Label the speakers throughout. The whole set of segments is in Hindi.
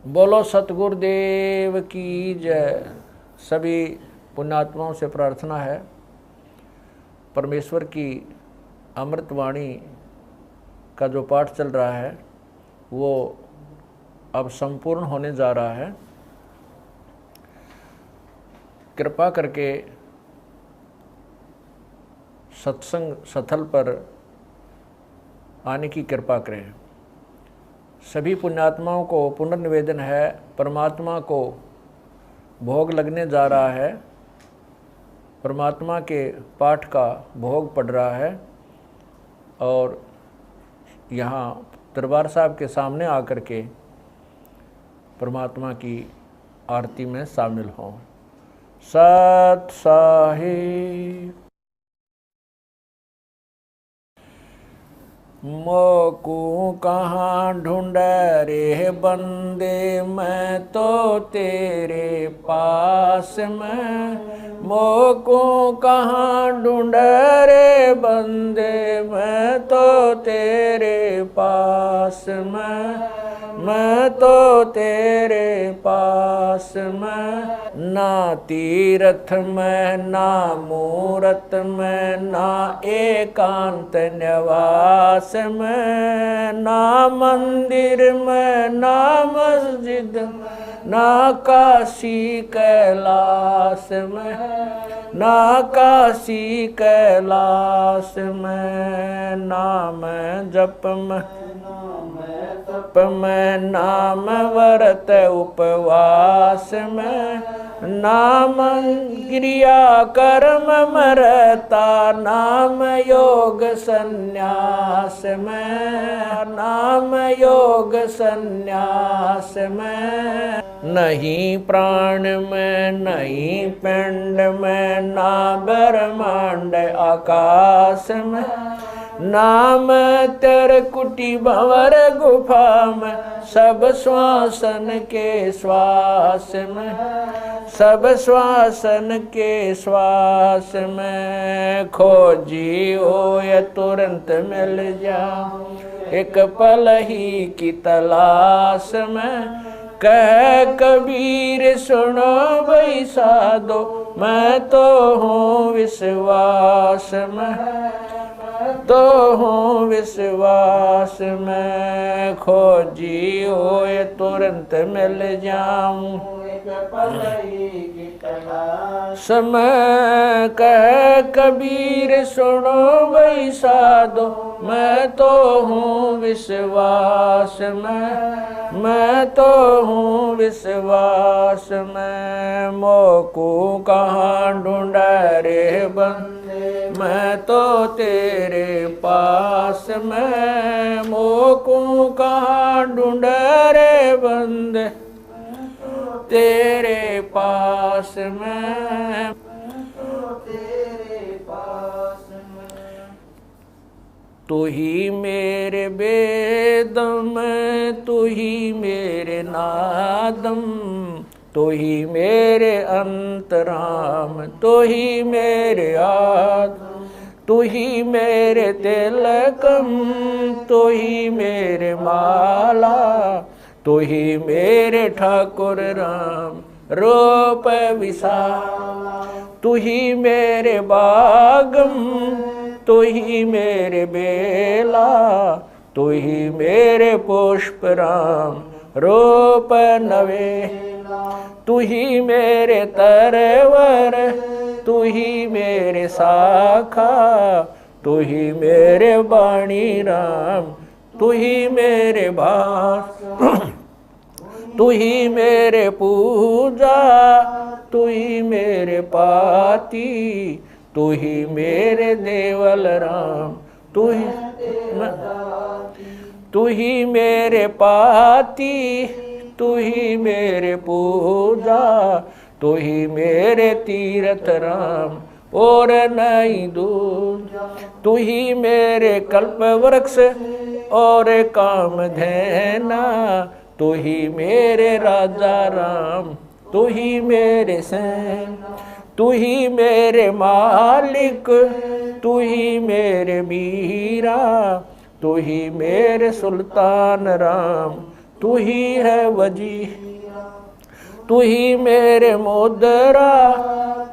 Speaker 1: बोलो सतगुरुदेव की जय। सभी पुण्यात्माओं से प्रार्थना है परमेश्वर की अमृतवाणी का जो पाठ चल रहा है वो अब संपूर्ण होने जा रहा है। कृपा करके सत्संग स्थल पर आने की कृपा करें। सभी पुण्यात्माओं को पुनर्निवेदन है, परमात्मा को भोग लगने जा रहा है, परमात्मा के पाठ का भोग पड़ रहा है और यहाँ दरबार साहब के सामने आकर के परमात्मा की आरती में शामिल हों। सत साहिब। मोकू कहाँ ढूंढ रे बंदे, मैं तो तेरे पास में। मोकू कहाँ ढूंढ रे बंदे, मैं तो तेरे पास में। मैं तो तेरे पास में। ना तीरथ में ना मूरत में, ना एकांत निवास में, ना मंदिर में ना मस्जिद, ना काशी कैलाश में। ना काशी कैलाश में। नाम जप में नाम व्रत उपवास में, नाम क्रिया कर्म मरता, नाम योग संन्यास में। नाम योग संन्यास में। नहीं प्राण में नहीं पिंड में, ना ब्रह्मांड आकाश में। नाम तेरे कुटी भंवर गुफा में, सब श्वासन के श्वास में। सब श्वासन के श्वास में। खोजी हो या तुरंत मिल जा, एक पल ही की तलाश में। कह कबीर सुनो भाई साधो, मैं तो हूँ विश्वास में। तो हूँ विश्वास में। खोजी हो ये तुरंत मिल जाऊं, समय कह कबीर सुनो भाई साधो, मैं तो हूँ विश्वास में। मैं तो हूँ विश्वास में। मोकू कहाँ ढूंढ रे बंदे, मैं तो तेरे पास में। मोकू कहाँ ढूंढ रे बंदे, तेरे पास में। तू ही मेरे वेदम, तू ही मेरे नादम, तू ही मेरे अंतराम, तू ही मेरे आत्म। तू ही मेरे तिलकम, तू ही मेरे माला, तू ही मेरे ठाकुर राम रूप विशाल। तू ही मेरे बागम, तू ही मेरे बेला, तू ही मेरे पुष्प राम रूप नवे। तू ही मेरे तरवर, तू ही मेरे शाखा, तू ही मेरे वाणी राम, तू ही मेरे भास। तू ही मेरे पूजा, तू ही मेरे पाती, तू ही मेरे देवल राम, तू ही मेरे पाती, तू ही मेरे पूजा, तू ही मेरे तीर्थ राम और नहीं दूजा। तू ही मेरे कल्प वृक्ष और काम धैना, तू ही मेरे राजा राम, तू ही मेरे सैन। तू ही मेरे मालिक, तू ही मेरे मीरा, तू ही मेरे सुल्तान राम तू ही है वजी, तू ही मेरे मोदरा,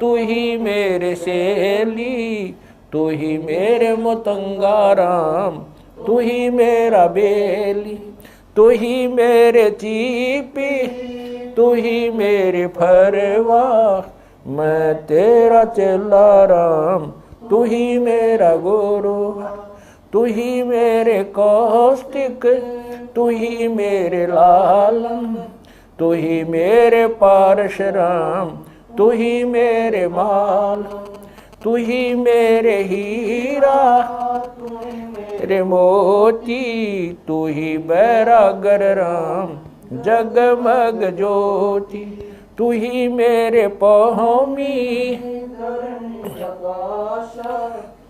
Speaker 1: तू ही मेरे सेली, तू ही मेरे मतंगाराम, तू ही मेरा बेली, तू ही मेरे चीपी, तू ही मेरे फरवा, मैं तेरा चेला राम, तू ही मेरा गुरु, तू ही मेरे कौष्टिक, तू ही मेरे लालम, तू ही मेरे पारशुराम, तू ही मेरे माल, तू ही मेरे हीरा, तेरे मोती, तू ही बैरागर राम, जगमग ज्योति, तू ही मेरे पौमी,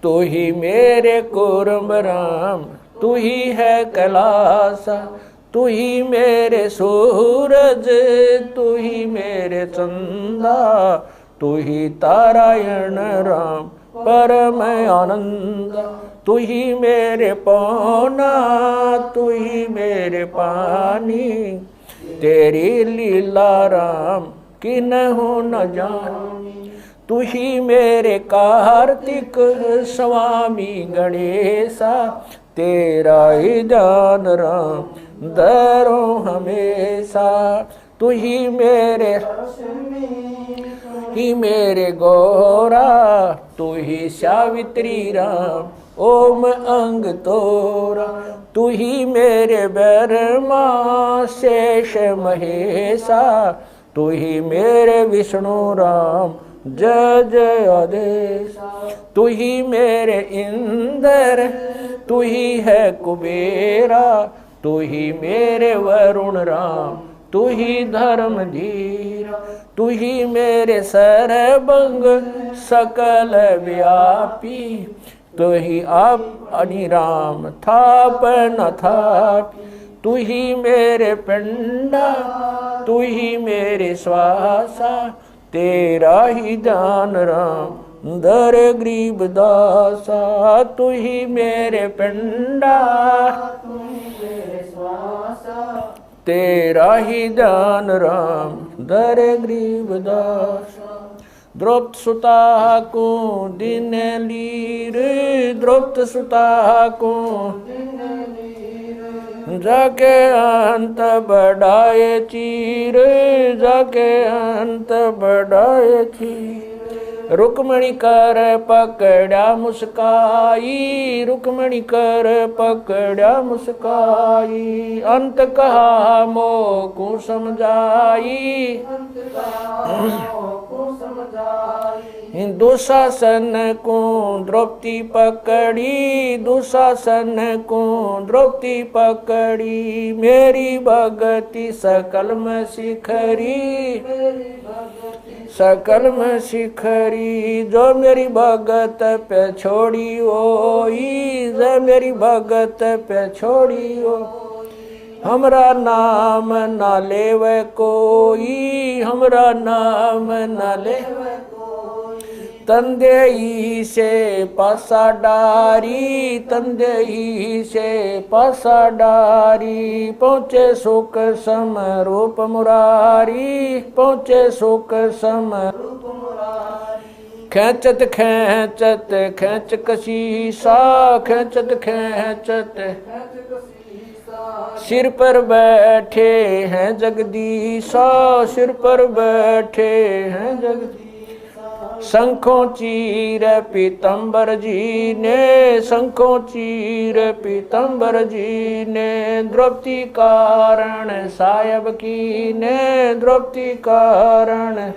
Speaker 1: तू ही मेरे कुर्म राम, तू ही है कैलासा, तू ही मेरे सूरज, तू ही मेरे चंदा, तू ही तारायण राम परम आनंद, तू ही मेरे पौना, तू ही मेरे पानी, तेरी लीला राम किन्हु न जानी, तू ही मेरे कार्तिक स्वामी गणेशा, तेरा ही ध्यान राम धरो हमेशा, तू ही मेरे गौरा, तू ही सावित्री राम ओम अंग तोरा, तू ही मेरे ब्रह्मा शेष महेशा, तू ही मेरे विष्णु राम जय जय आदेश, तू ही मेरे इंद्र, तू ही है कुबेरा, तू ही मेरे वरुण राम, तू ही धर्म धीरा, तू ही मेरे सरबंग सकल व्यापी, तू ही आप अनिराम थाप न थापी, तू ही मेरे पिंडा, तू ही मेरे श्वासा, तेरा ही दान राम दर गरीब दासा, तू ही मेरे पिंडा, तू ही मेरे श्वासा, तेरा ही दान राम दर गरीब दासा। द्रौपद सुता को दिन लीर, द्रौपद सुता को जाके अंत बढ़ाए चीर, जाके अंत बढ़ाए चीर, रुक्मणी कर पकड़ा मुस्काई, रुक्मणी कर पकड़ा मुस्काई, अंत कहा मोको समझाई, दुशासन को द्रौपदी पकड़ी, दुशासन को द्रौपदी पकड़ी, मेरी भगति सकल में शिखरी, सकल में शिखरी, जो मेरी भगत पे छोड़ी ओई, जो मेरी भगत पे छोड़ी ओ, हमरा नाम ना लेवे कोई, हमरा नाम ना लेवे कोई, तंदेई से पासा डारी, तंदेई से पासा डारी, पहुँचे सुख सम रूप मुरारी, पहुँचे सुख सम रूप मुरारी, खेचत खेचत खेच कशीसा, खेचत खेचत सिर पर बैठे हैं जगदीशा, सिर पर बैठे हैं जगदीशा, शंखों चीर पीतम्बर जी ने, शंखों चीर पीतम्बर जी ने, द्रौपदी कारण सायब की ने, द्रौपदी कारण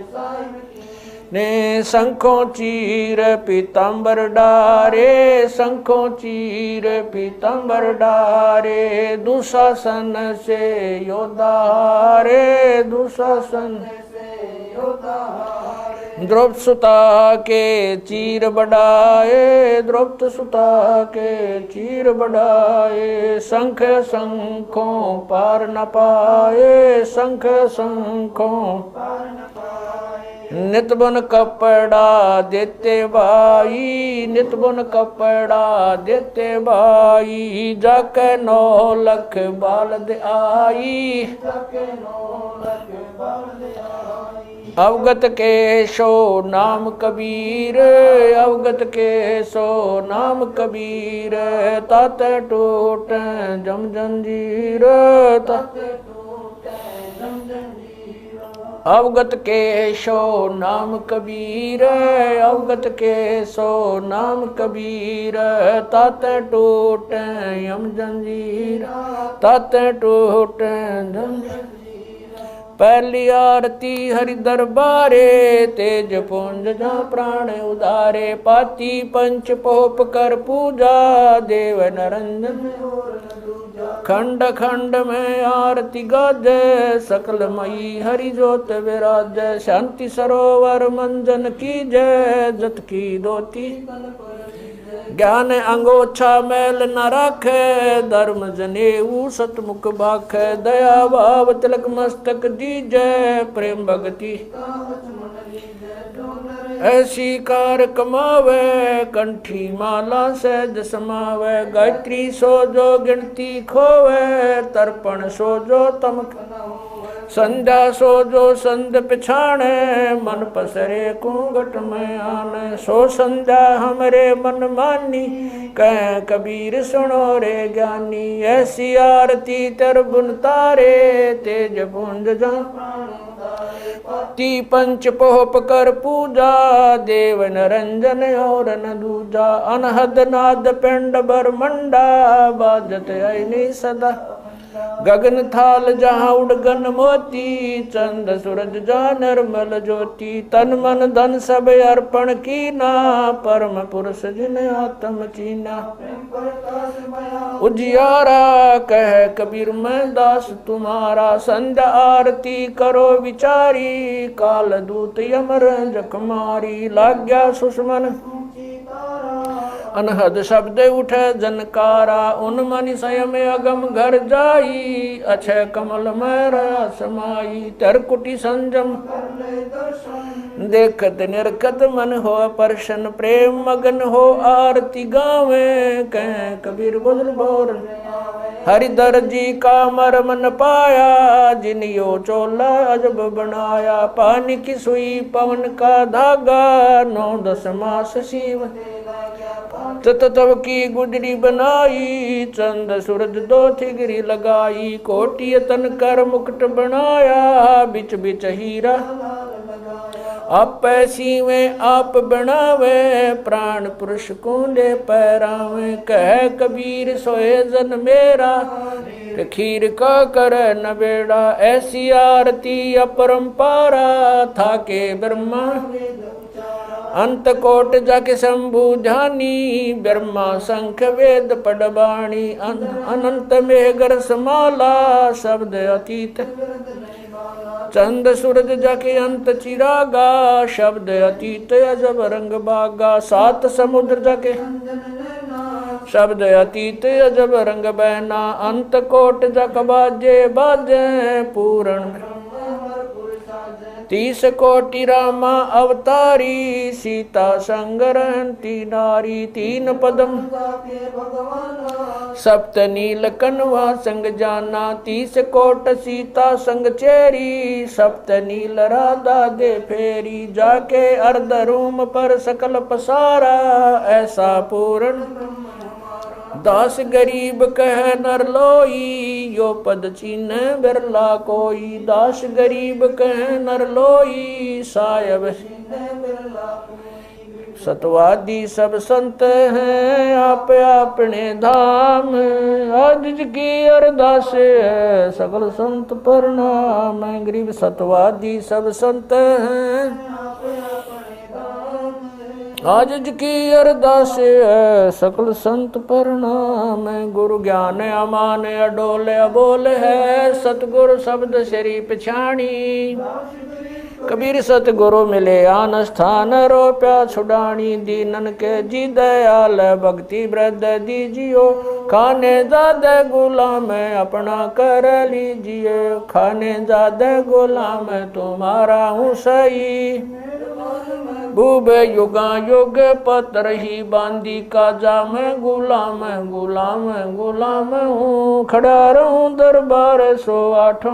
Speaker 1: ने, शंखों चीर पीतम्बर डारे, शंखों चीर पीतम्बर डारे, दुशासन से योद्धा रे, दुशासन से योद्धा, द्रौपद सुता के चीर बढ़ाए, द्रौपद सुता के चीर बढ़ाए, शंख शंखों पार न पाए, शंख शंखों पार न पाए, नित बुन कपड़ा देते भाई, नित बुन कपड़ा देते भाई, जाके 9 लख बालद आई, अवगत के सो नाम कबीर, अवगत के सो नाम कबीर, तात टूट जम जंजीर, अवगत के सो नाम कबीर, अवगत के सो नाम कबीर, तात टूट यम जंजीर, तात टूट जम। पहली आरती हरि दरबारे, तेज पुंज जा प्राण उदारे, पाती पंच पोप कर पूजा, देव नरंजन खंड खंड में आरती गाजे, सकल मई हरि जोत विराज, शांति सरोवर मंजन की जय, जत की दोती ज्ञान अंगोछा मैल न राखे, धर्म जनेऊ सतमुख बाखे, दया भाव तिलक मस्तक दीजै, प्रेम भगति ऐसी कार कमावे, कंठी माला सहज समावे, गायत्री सो जो गिनती खोवे, तर्पण सो जो तम संध्या सो जो संध पिछाणे, मन पसरे कुंगट में आने, सो संध्या हमरे मन मानी, कह कबीर सुनो रे ज्ञानी, ऐसी आरती तर बुन तारे, तेज पुंज जा ती पंच पोप कर पूजा, देव नरंजन और न दूजा, अनहद नाद पिंड बरमंडा, बाजत ऐनी सदा, गगन थाल जहाँ उड़गन मोती, चंद सूरज जा निर्मल ज्योति, तन मन धन सब अर्पण कीना, परम पुरुष जिन आत्म चीना, उजियारा कह कबीर मैं दास तुम्हारा, संध्या आरती करो विचारी, काल दूत यमर जख मारी, लाग्या सुषमन अनहद शब्द उठे जनकारा, उन मनि संयम अगम घर जाई, अक्षय कमल में समाई, तरकुटी संजम देखत निरखत मन हो प्रसन्न, प्रेम मगन हो आरती गावे, कह कबीर बदल बोर, हरिधर जी का मरम न पाया, जिनियो चोला अजब बनाया, पानी की सुई पवन का धागा, 9-10 मास शिव तब की गुजरी बनाई, चंद सूरज 2 थिगरी लगाई, कोटि तन कर मुकुट बनाया, बिच बिच हीरा आप पैसी में आप बनावे, प्राण पुरुष कूंडे पैरावे, कह कबीर सोए जन मेरा, खीर का कर न बेड़ा, ऐसी आरती अपरंपारा, था के ब्रह्मा अंत कोट जाके शंभु ध्यानी, ब्रह्मा शंख वेद पडबाणी, अनंत मेघर समाला, शब्द अतीत चंद सूरज जाके अंत चिरागा, शब्द अतीत अजब रंग बागा, 7 समुद्र जाके शब्द अतीत अजब रंग बहना, अंत कोट जक बाजे बाजे, पूर्ण 30 कोटि रामा अवतारी, सीता संग रहती नारी, 3 पदम सप्त नील कनवा संग जाना, 30 कोट सीता संग चेरी, सप्त नील राधा दे फेरी, जाके अर्ध रूम पर सकल पसारा, ऐसा पूर्ण दास गरीब कह नर लोई, यो पद चीन बिरला कोई, दास गरीब कह नर लोई, सायब सतवादी सब संत हैं, आप अपने धाम, आज की अरदास है सकल संत प्रणाम, गरीब सतवादी सब संत हैं, आज की अरदास है सकल संत प्रणाम, गुरु ज्ञान अमान अडोल अबोल है, सतगुरु शब्द श्री पछाणी, कबीर सतगुरु मिले आन स्थान रोप्या छुड़ानी दीनन के जी दयाल भक्ति वृद्ध दीजियो खाने ज्यादा गुलाम अपना कर लीजिए खाने ज्यादा गुलाम तुम्हारा हूँ सही भूब युगा युग पत्र ही बांदी का जा मैं गुलाम गुलाम गुलाम हूँ खड़ा रहूं दरबार 108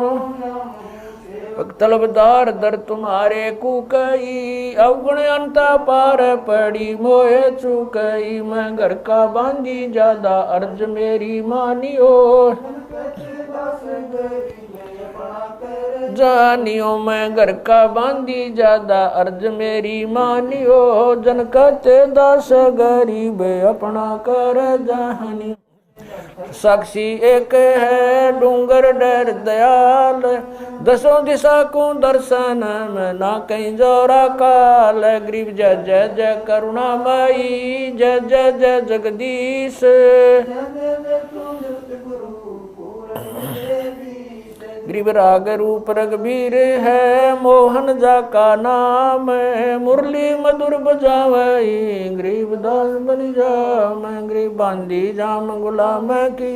Speaker 1: तलबदार दर तुम्हारे कुकई अवगुण अंता पार पड़ी मोहे चुकई मैं घर का बांधी ज्यादा अर्ज मेरी मानियो जानियो मैं घर का बांधी ज्यादा अर्ज मेरी मानियो जन कहते दास गरीब अपना कर जानी साक्षी एक है डूंगर डर दयाल दसों दिशा को दर्शन में ना कहीं जोरा काल गरीब जय जय जय करुणामयी जय जय जय जगदीश गरीब राग रूप रघुबीर है मोहन जा का नाम मुरली मधुर बजावई गरीब दास बन जा मैं गरीब बांधी जाम गुलाम की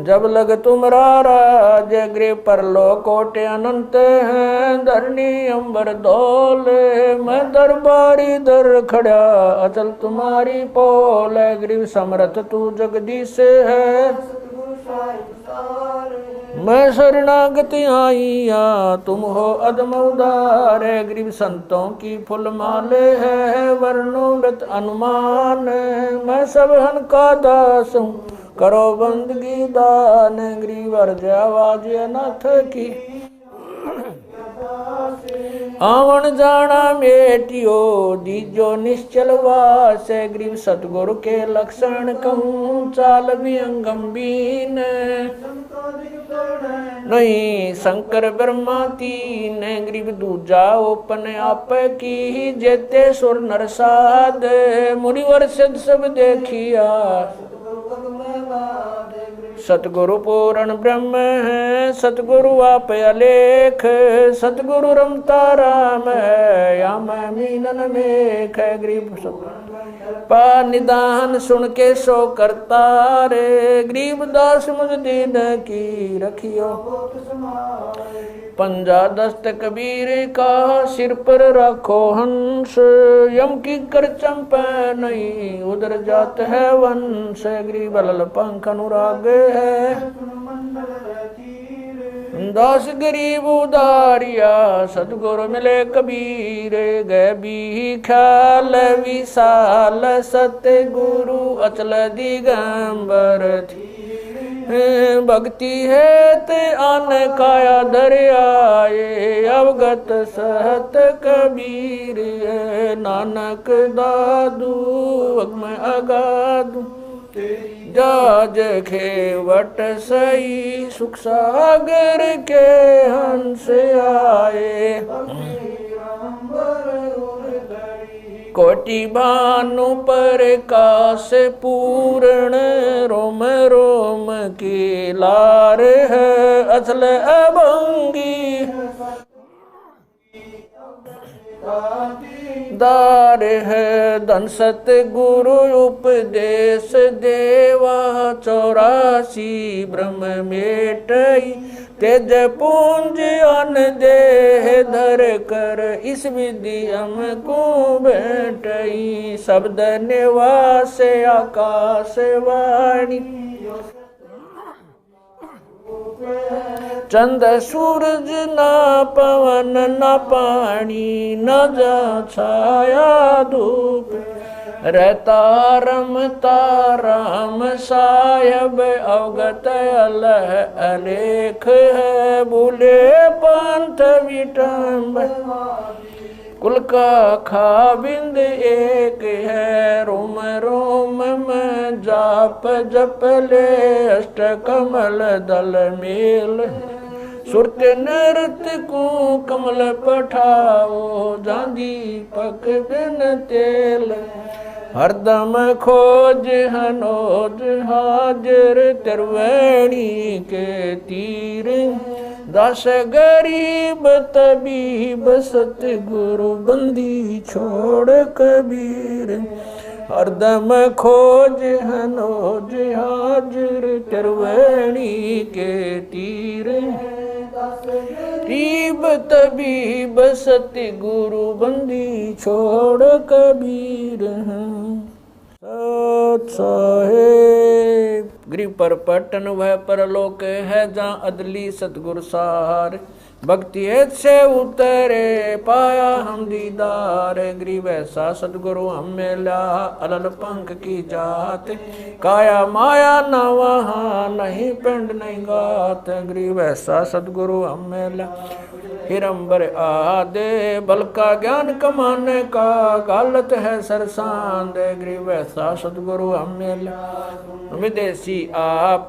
Speaker 1: जब लग तुमरा राज गृह परलो कोटे अनंत हैं धरनी अंबर दौल मैं दरबारी दर खड़ा अचल तुम्हारी पोल गृह समर्थ तू जगदीश है मैं शरणागति आईया तुम हो अदम उदार गरीब संतों की फुल माले है वर्णोगत अनुमान मैं सब हन का दास हूँ करो बंदगी दान गरीब अर्ज आवाज अनाथ की आवन जाना मेटियो दीजो निश्चल वास गरीब सतगुरु के लक्षण कहूँ चाल भी अंगम्बीन नहीं शंकर ब्रह्मा तीन गरीब दूजा ओपन आप की जेते सुर नरसाद मुनिवर सिद्ध सब देखिया सतगुरु पूर्ण ब्रह्म है सतगुरु आप अलेख सतगुरु रमता राम है या मैं मीनन मेख गरीब पा निदान सुन के सो करता रे गरीब दास मुझ दीन की रखियो पंजा दस्त कबीर का सिर पर रखो हंस यम की कर चंप नहीं उधर जात है वंश गरीब लल पंख अनुराग है दास गरीब उदारिया सतगुरु मिले कबीर गए भी ख्याल विशाल सतगुरु अचल दिगंबर थी भक्ति है ते आन काया दरियाए अवगत सहत कबीर नानक दादू मैं अगादू जाज खेवट सही सुख सागर के हंस आए कोटि भानु पर काश पूर्ण रोम रोम की लार है असल अभंगी दार है धन सत गुरु उपदेश देवा 84 ब्रह्म मेटई तेज पूंज अन देह धर कर इस विधि हमको बैठई शब्द निवास आकाश वाणी चंद सूरज ना पवन न पानी न जा छाया धूप रहता रमता राम साहेब अवगत अलह अलेख है भूले पंथ विटम्ब कुल का खाबिंद एक है रोम रोम में जाप जप ले अष्ट कमल दल मेल सुरत नृत्य को कमल पठाओ जांदी पक बिन तेल हरदम खोज हनोज हाजिर त्रिवेणी के तीर दस गरीब तबीब सतगुरु बंदी छोड़ कबीर हरदम खोज हनोज हाजिर त्रिवेणी के तीर गरीब तबीब सतगुरु बंदी छोड़ कबीर सत साहेब गरीब पर पटन वह परलोक है जहाँ अदली सतगुरु सार भक्ति से उतरे पाया हम दीदार गरीब ऐसा सतगुरु हम मिला अलल पंख की जात काया माया न वहाँ नहीं पिंड नहीं गात गरीब ऐसा सतगुरु हम मिला हिरंबर आदे बल का ज्ञान कमाने का गालत है सरसांद गरीब ऐसा सतगुरु हम मिला विदेशी आप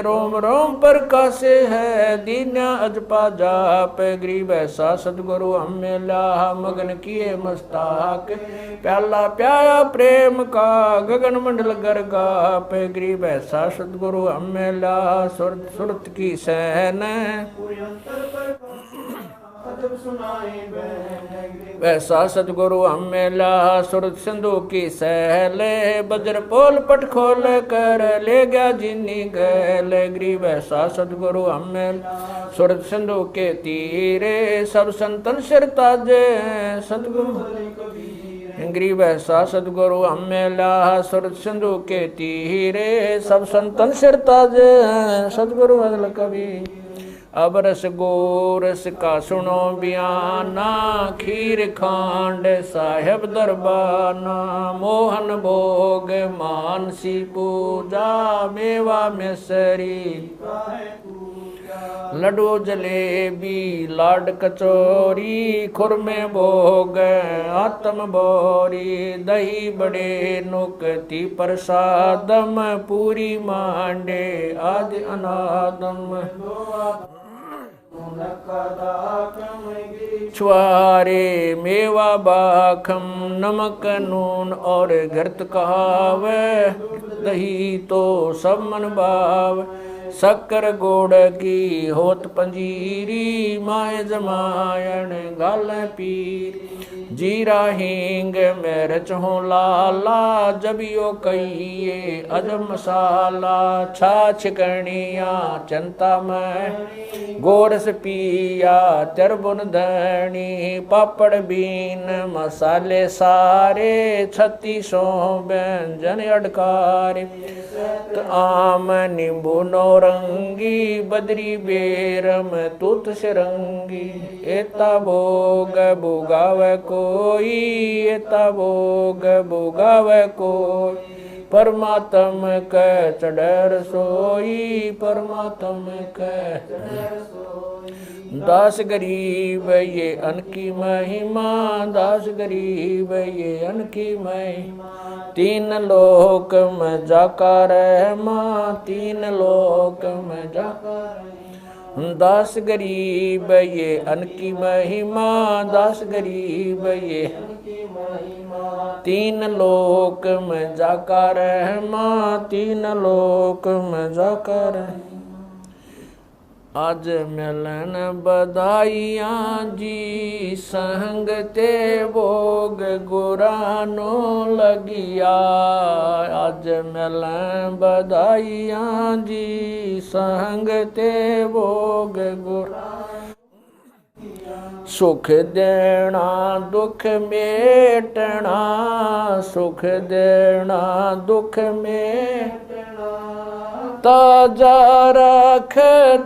Speaker 1: रोम रोम पर कासे है दीन्या अजपा जाप गरीब ऐसा सतगुरु हम मिला मगन किए मस्ताक प्याला प्याया प्रेम का गगन मंडल गरगाप गरीब ऐसा सतगुरु हम मिला सुरत की सहन वैसा सतगुरु हम मिला सुरत सिंधु की सहले बज्र पोल पट खोल कर ले गया जिन्नी गैल गरीब ऐसा सतगुरु हम मिला सुरत सिंधु के तीरे सब संतन सिर ताजे सतगुरु गरीब ऐसा सतगुरु हम मिला सुरत सिंधु के तीरे सब संतन सिर ताजे सतगुरु अदल कवि अब रस गोरस का सुनो बयाना खीर खांड साहेब दरबाना मोहन भोग मानसी पूजा मेवा मिसरी लड्डू जलेबी लाड कचौरी खुरमे भोग आत्म बोरी दही बड़े नुकती प्रसादम पूरी मांडे आदि अनादम छुआरे मेवा बाखम नमक नून और घृत कहावे दही तो सब मन भाव शक्कर गोड़ की होत पंजीरी माए जमायण गाल पीर जीरा हींग मिर्च हो लाला जबियो कहिए अजब मसाला छाछ कणिया चंता में गोरस पिया तिरबुन धनी पापड़ बीन मसाले सारे 3600 व्यंजन अडकार आम नींबू नौरंगी बदरी बेरम तूत सिरंगी एता भोग भोगाव कोई एता भोग भोगाव कोई परमात्म क चढ़ सोई परमात्म क दास गरीब ये अनकी महिमा दास गरीब ये अनकी महिमा तीन लोक में जाकर माँ तीन लोक में जाकर दास गरीब ये अनकी महिमा दास गरीब ये तीन लोक में जाकर माँ तीन लोक में जाकर आज मिलन बधाइयाँ जी संग ते भोग गुरानो लगिया आज मिलन बधाइयाँ जी संग ते भोग गुरानो सुख देना दुख मेटना सुख देना दुख मेटना ताजा रख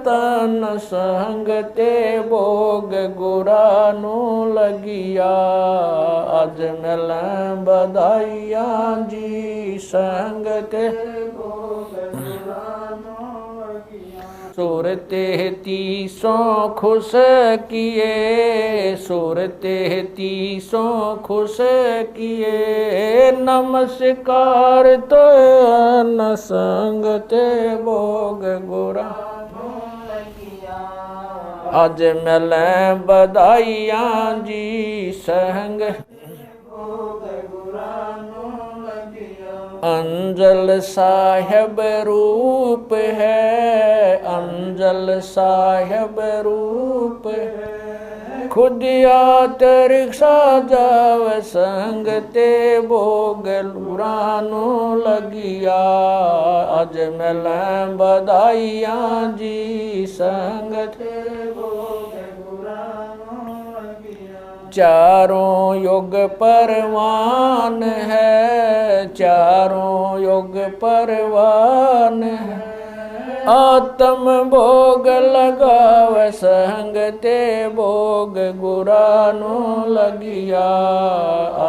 Speaker 1: तन संग ते भोग गुरानो लगिया आज मिलन बधाइयाँ जी संग ते भोग गुरानो सूरते 33 खुश किए सूरते 33 खुश किए नमस्कार तो न संग ते भोग गुरा आज मिलन बधाइयाँ जी संग भोग गुरानो अंजल साहिब रूप है, अंजल साहिब रूप है। खुद यात रिक्शा जाव संग ते भोग लुरानो लगिया। अज मिल बधाइयाँ जी संग ते भोग लुरानो लगिया। चारों युग परवान है, चारों युग परवान है। आत्म भोग लगाव संग ते भोग गुरानो लगिया।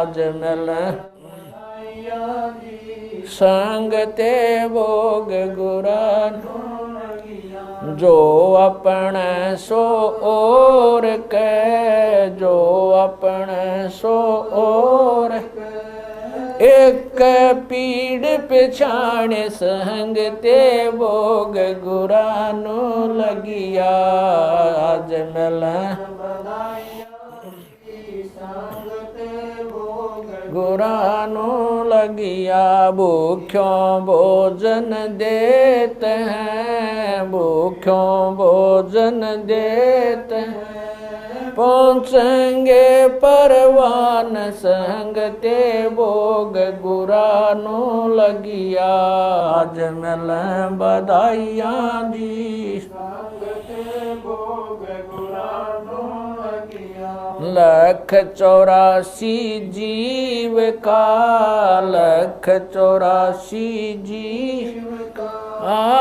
Speaker 1: अज मिल संग ते भोग गुरानो लगिया। जो अपने सो और के, जो अपने सो और एक पीड़ पिछाण संग ते भोग गुरानो लगिया। आज मिल गुरानो लगिया। भूख्यों भोजन देते हैं, भूख्यों भोजन देते हैं। पहुँचेंगे परवान संग ते भोग गुरानो लगिया। आज मिल बधाइयाँ जी संग ते भोग गुरानो लगिया। 184 जीव का, 184 जीव का।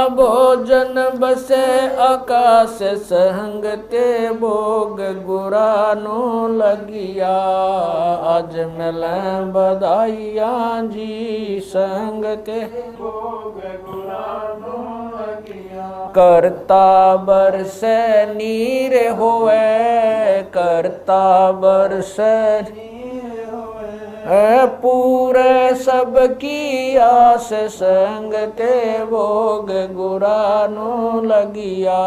Speaker 1: भोजन बसे आकाश संग ते भोग गुरानो लगिया। आज मिल बधाइयाँ जी संग ते भोग गुरानो लगिया। करता बरसे नीर होवे, करता बरसे पूरे सबकी आस संग ते भोग गुरानो लगिया।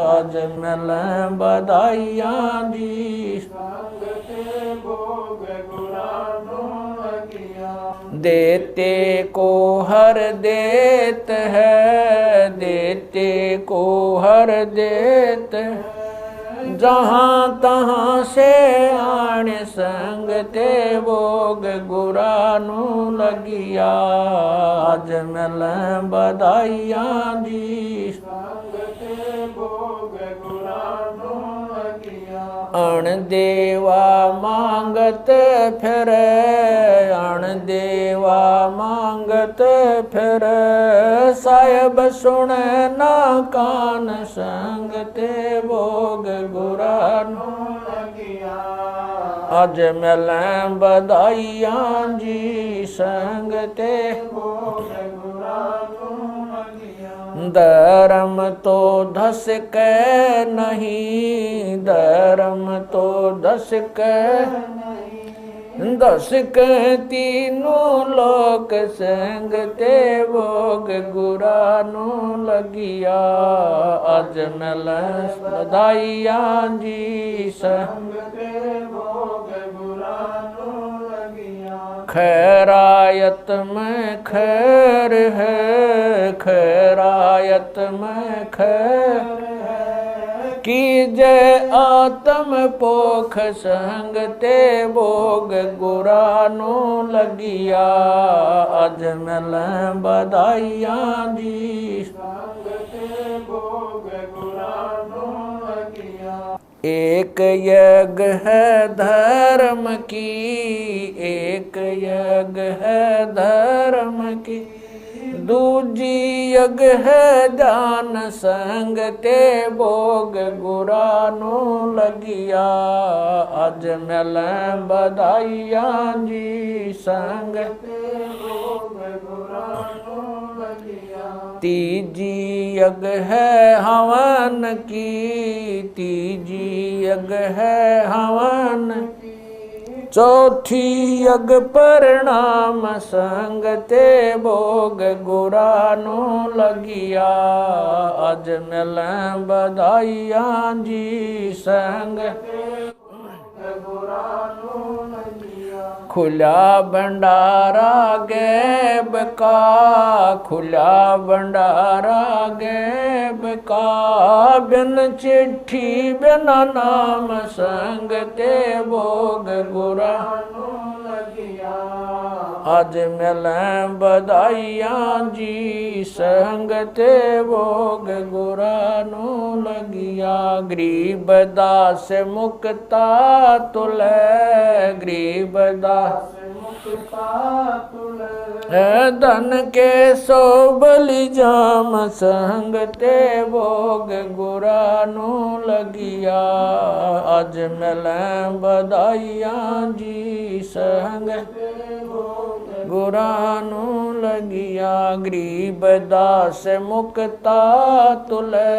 Speaker 1: आज मिल बधाइयाँ जी संग ते भोग गुरानो लगिया। देते को हर देत है, देते को हर देत है। जहाँ तहाँ से आण संग ते भोग गुरानो लगिया। आज मिल बधाइयाँ जी संग ते भोग गुरानो लगिया। अण देवा मांगत फिर, अण देवा मांगत फिर। साहिब सुने ना कान संग ते भोग गुरानो लगिया। आज मिल बधाइयाँ जी संग ते भोग गुरानो लगिया। धर्म तो धस के नहीं, धर्म तो धस के नहीं। दस के तीनों लोक संग ते भोग गुरानो लगिया। आज मिल बधाइयाँ जी संग ते भोग गुरानो लगिया। खैरायत में खैर है, खैरायत में खैर है। कीजे आत्म पोख संग ते भोग गुरानो लगिया। आज मिल बधाइयाँ जी संग ते भोग गुरानो लगिया। एक यज्ञ है धर्म की, एक यज्ञ है धर्म की। दूजी यज्ञ है जान संग ते भोग गुरानो लगिया। आज मिल बधाइयाँ जी संग ते भोग गुरानो लगिया। तीजी यज्ञ है हवन की, तीजी यज्ञ है हवन की। चौथी यज्ञ परिणाम संग ते भोग गुरानो लगिया। आज मिल बधाइयाँ जी संग ते भोग गुरानो लगिया। खुला भंडारा गैब का, खुला भंडारा गैब का। बिन चिट्ठी बिना नाम संग ते भोग गुरा लगिया। आज मिलें बधाइयाँ जी संग ते भोग गुरा नो लगिया। गरीब दास मुक्ता तुले, गरीब दास मुक्ता तुले। धन के सो बलि जाम संग ते भोग गुरा नो लगिया। आज मिलें बधाइयाँ जी संग गुरा नो लगिया। गरीब दास मुक्ता तुले,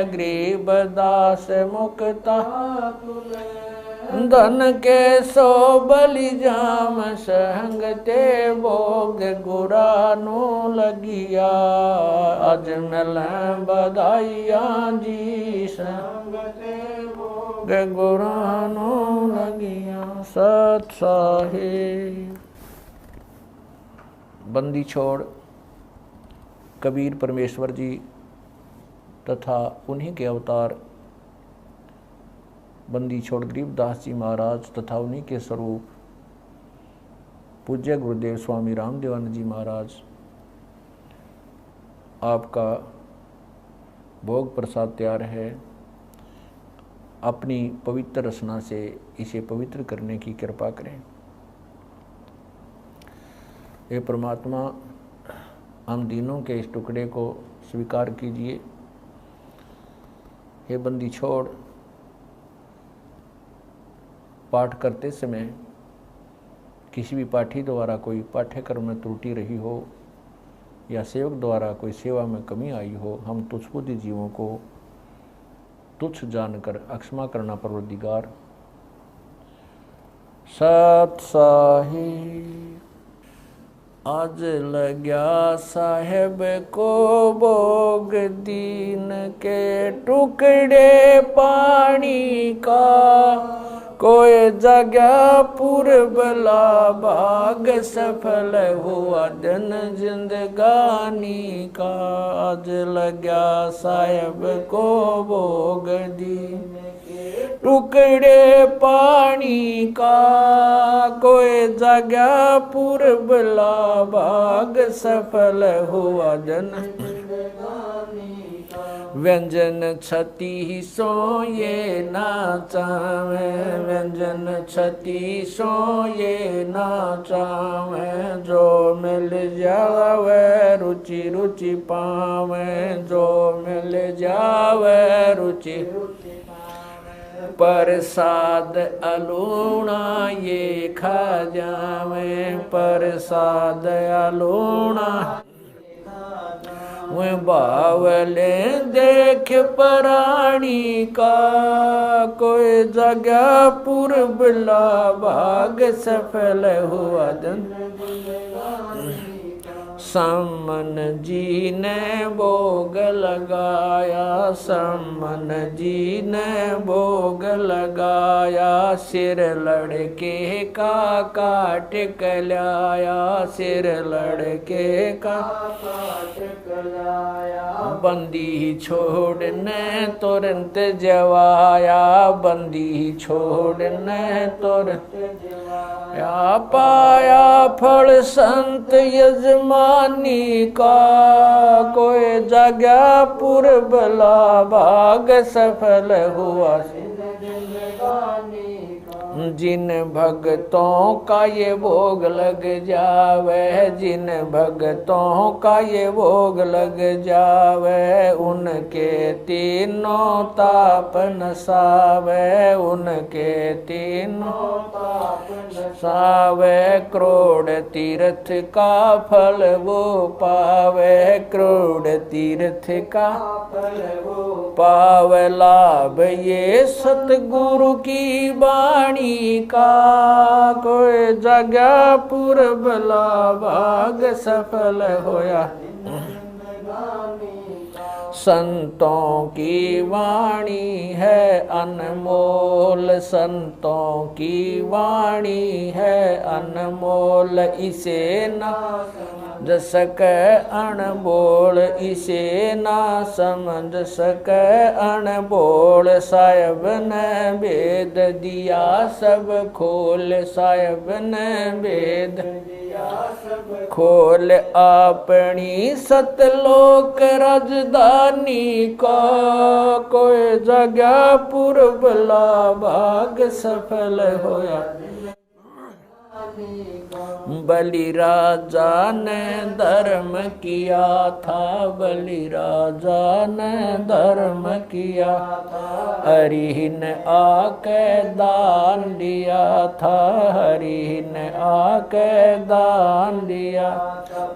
Speaker 1: गरीब दास मुक्ता तुले। धन के सो बलि जाम संग ते भोग गुरा नो लगिया। आज मिलें बधाइयाँ जी संग ते भोग गुरा नो लगिया। सत साहिब। बंदी छोड़ कबीर परमेश्वर जी तथा उन्हीं के अवतार बंदी छोड़ गरीबदास जी महाराज तथा उन्हीं के स्वरूप पूज्य गुरुदेव स्वामी रामदेवानंद जी महाराज, आपका भोग प्रसाद तैयार है। अपनी पवित्र रचना से इसे पवित्र करने की कृपा करें। हे परमात्मा, हम दीनों के इस टुकड़े को स्वीकार कीजिए। हे बंदी छोड़ पाठ करते समय किसी भी पाठी द्वारा कोई पाठ्यक्रम में त्रुटि रही हो या सेवक द्वारा कोई सेवा में कमी आई हो, हम तुच्छबुद्धि जीवों को तुच्छ जानकर अक्षमा करना परवरदिगार। सत साहिब। आज लग्या साहेब को भोग दीन के टुकड़े पानी का। कोई जगह पूर्वला भाग सफल हुआ दिन जिंदगानी का। आज लग्या साहेब को भोग दीन टुकड़े पानी का। कोई जगह पूर्वला भाग सफल हुआ जन व्यंजन छती सो ये नाचावे। व्यंजन छती सो ये नाचावे। जो मिल जावे रुचि रुचि पावे। जो मिल जावे रुचि प्रसाद अलूणा ये खा जावे। प्रसाद अलूणा वे बावले देख प्राणी का। कोई जगह पूर्वला भाग सफल हुआ दिन। सम्मन जी ने भोग लगाया। सम्मन जी ने भोग लगाया। सिर लड़के का काट कलाया। सिर लड़के का काट कलाया। बंदी छोड़ने तुरंत जवाया। बंदी छोड़ने तुरंत जवाया। पाया फल संत यजमानी का। कोई जगह पूर्वला भाग सफल हुआ जिन भक्तों का ये भोग लग जावे। जिन भक्तों का ये भोग लग जावे। उनके तीनों ताप नसावे। उनके तीनों ताप नसावे। करोड़ तीर्थ का फल वो पावे। करोड़ तीर्थ का फल वो पावे। लाभ ये सतगुरु की वाणी का। कोई जगह पूर्वला भाग सफल होया। संतों की वाणी है अनमोल, संतों की वाणी है अनमोल, इसे ना समझ सके अनबोल, इसे ना समझ सके अनबोल। साहिब ने वेद दिया सब खोल, साहिब ने वेद खोल, अपनी सतलोक राजधानी का कोई जगह पुरबला भाग सफल होया। बलि राजा ने धर्म किया था, बलि राजा ने धर्म किया, हरि ने आके दान दिया था, हरि ने आके दान दिया।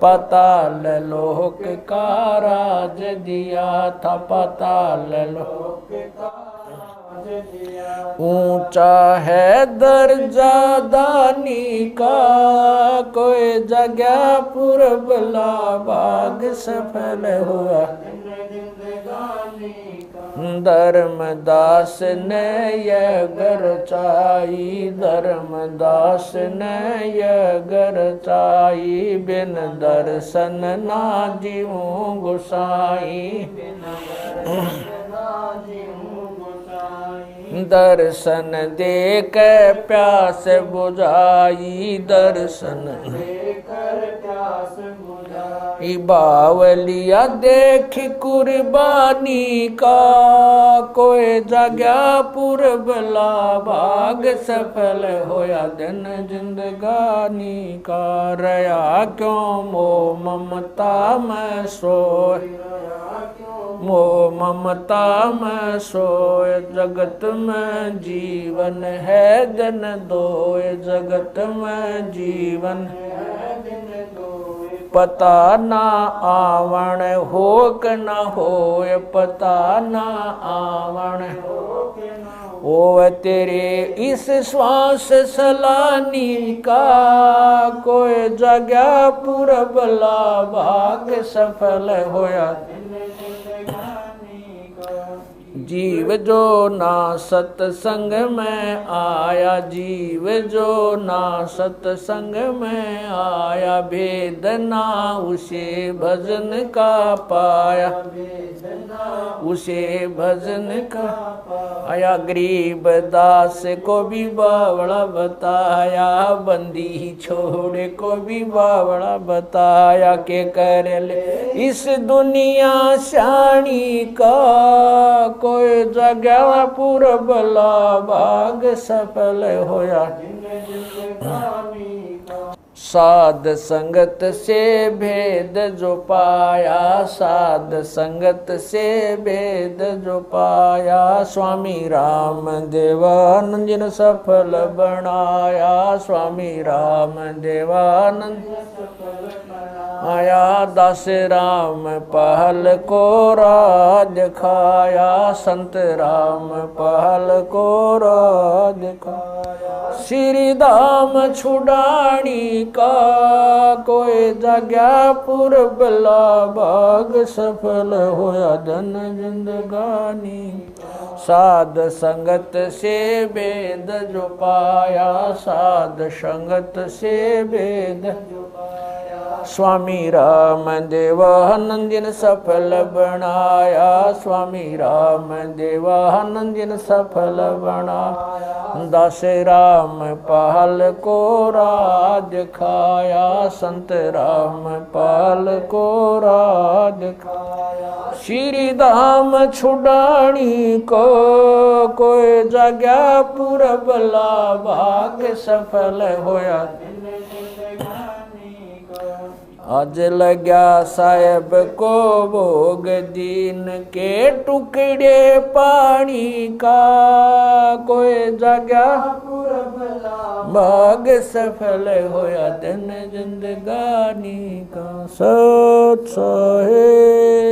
Speaker 1: पाताल लोक का राज दिया था, पाताल लोक का ऊंचा है दर्जा दानी का, कोई जगह पुरबला भाग सफल हुआ। धर्मदास ने यह गरचाई, धर्मदास ने यह गरचाई, बिन दर्शन ना जीऊं गोसाई। दर्शन दे के प्यास बुझाई, दर्शन देकर प्यास बुझाई। बावलिया देख कुर्बानी का, कोई जगह पुरबला भाग सफल होया। दिन जिंदगानी का रया क्यों मोह ममता में सोए, मोह ममता में सोए। जगत में जीवन है दिन दोए, जगत में जीवन है दिन दोए। पता ना आवण हो क न होए, पता ना आवण ओ तेरे इस श्वास सलानी का, कोई जगह पुरबला भाग सफल होया। जीव जो ना सत्संग में आया, जीव जो ना सत्संग में आया, भेद ना उसे भजन का पाया, उसे भजन का आया। गरीब दास को भी बावड़ा बताया, बंदी छोड़े को भी बावड़ा बताया। के कर ले इस दुनिया शानी का, कोई जगह पुरबला भाग सफल होया। साध संगत से भेद जो पाया, साध संगत से भेद जो पाया। स्वामी राम देवानंद सफल बनाया, स्वामी राम देवानंद आया। दास राम पहल को राज खाया, संत राम पहल को राज खाया। श्री धाम छुड़ानी का, कोई जगह पुरबला भाग सफल होया। धन जिंदगानी साध संगत से भेद जो पाया, साध संगत से भेद जो पाया। स्वामी राम देवानंद सफल बनाया, स्वामी राम देवानंद सफल बनाया। दास राम पहल को राज खाया, संत राम पहल को राज खाया। श्री धाम छुड़ानी को, कोई जगह पुरबला भाग सफल होया। आज लग्या साहेब को भोग दीन के टुकड़े पानी का, कोई जगह भाग सफल होया। दिन जिंदगानी का सत साहेब।